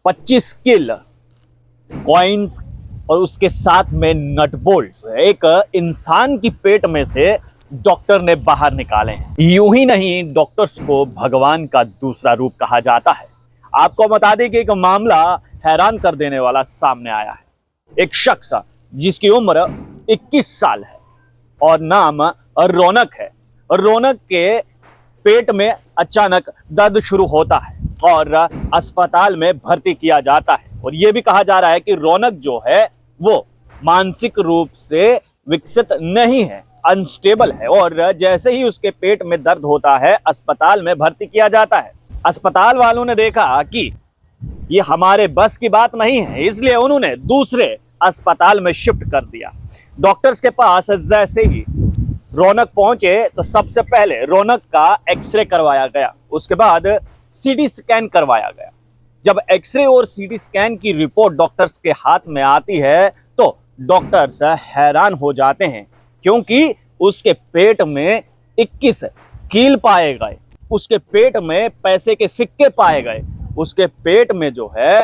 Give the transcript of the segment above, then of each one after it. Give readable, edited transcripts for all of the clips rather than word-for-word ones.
25 किल coins और उसके साथ में नट बोल्ट्स एक इंसान की पेट में से डॉक्टर ने बाहर निकाले हैं। यूं ही नहीं, डॉक्टर्स को भगवान का दूसरा रूप कहा जाता है। आपको बता दें कि एक मामला हैरान कर देने वाला सामने आया है। एक शख्स जिसकी उम्र 21 साल है और नाम रौनक है। रौनक के पेट में अचानक दर्द शुरू होता है और अस्पताल में भर्ती किया जाता है और यह भी कहा जा रहा है कि रौनक जो है वो मानसिक रूप से विकसित नहीं है, अनस्टेबल है और जैसे ही उसके पेट में दर्द होता है अस्पताल में भर्ती किया जाता है। अस्पताल वालों ने देखा कि ये हमारे बस की बात नहीं है, इसलिए उन्होंने दूसरे अस्पताल में शिफ्ट कर दिया। डॉक्टर्स के पास जैसे ही रौनक पहुंचे तो सबसे पहले रौनक का एक्सरे करवाया गया, उसके बाद सीटी स्कैन करवाया गया। जब एक्सरे और सीटी स्कैन की रिपोर्ट डॉक्टर्स के हाथ में आती है तो डॉक्टर्स हैरान हो जाते हैं, क्योंकि उसके पेट में 21 कील पाए गए, उसके पेट में पैसे के सिक्के पाए गए, उसके पेट में जो है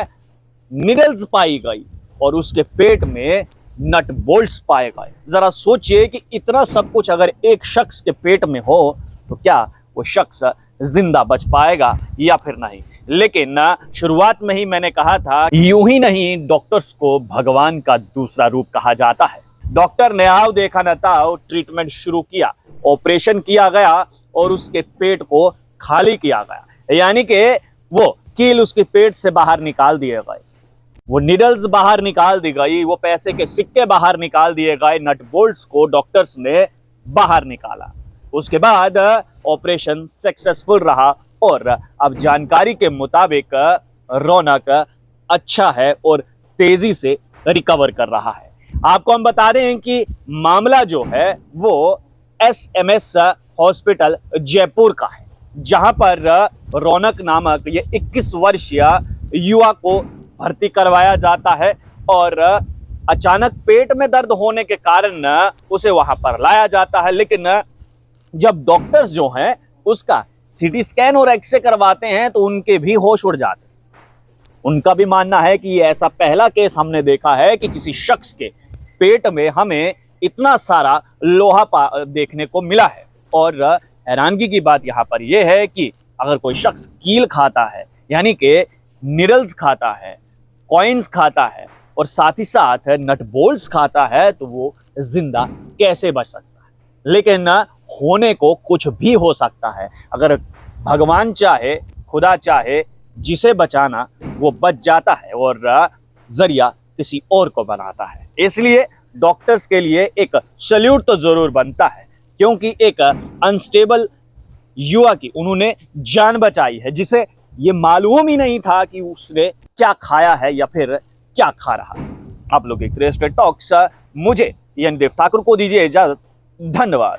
निडल्स पाई गई और उसके पेट में नट बोल्ट्स पाए गए। जरा सोचिए कि इतना सब कुछ अगर एक शख्स के पेट में हो तो क्या वो शख्स जिंदा बच पाएगा या फिर नहीं। लेकिन शुरुआत में ही मैंने कहा था, यूं ही नहीं, डॉक्टर्स को भगवान का दूसरा रूप कहा जाता है। डॉक्टर ने आओ देखा न ताओ ट्रीटमेंट शुरू किया, ऑपरेशन किया गया और उसके पेट को खाली किया गया, यानी कि वो कील उसके पेट से बाहर निकाल दिए गए, वो निडल्स बाहर निकाल दी गई, वो पैसे के सिक्के बाहर निकाल दिए गए, नट बोल्ट्स को डॉक्टर्स ने बाहर निकाला। उसके बाद ऑपरेशन सक्सेसफुल रहा और अब जानकारी के मुताबिक रौनक अच्छा है और तेजी से रिकवर कर रहा है। आपको हम बता दें कि मामला जो है वो SMS हॉस्पिटल जयपुर का है, जहां पर रौनक नामक ये 21 वर्षीय युवा को भर्ती करवाया जाता है और अचानक पेट में दर्द होने के कारण उसे वहां पर लाया जाता है। लेकिन जब डॉक्टर्स जो हैं उसका सीटी स्कैन और एक्सरे करवाते हैं तो उनके भी होश उड़ जाते हैं। उनका भी मानना है कि ये ऐसा पहला केस हमने देखा है कि किसी शख्स के पेट में हमें इतना सारा लोहा देखने को मिला है। और हैरानगी की बात यहाँ पर यह है कि अगर कोई शख्स कील खाता है, यानी कि निडल्स खाता है, कॉइन्स खाता है और साथ ही साथ नट बोल्ट्स खाता है, तो वो जिंदा कैसे बच सकता है। लेकिन होने को कुछ भी हो सकता है। अगर भगवान चाहे, खुदा चाहे, जिसे बचाना वो बच जाता है और जरिया किसी और को बनाता है। इसलिए डॉक्टर्स के लिए एक सैल्यूट तो जरूर बनता है, क्योंकि एक अनस्टेबल युवा की उन्होंने जान बचाई है, जिसे ये मालूम ही नहीं था कि उसने क्या खाया है या फिर क्या खा रहा है। आप लोग एक टॉक्स मुझे यानी देव ठाकुर को दीजिए इजाजत। धन्यवाद।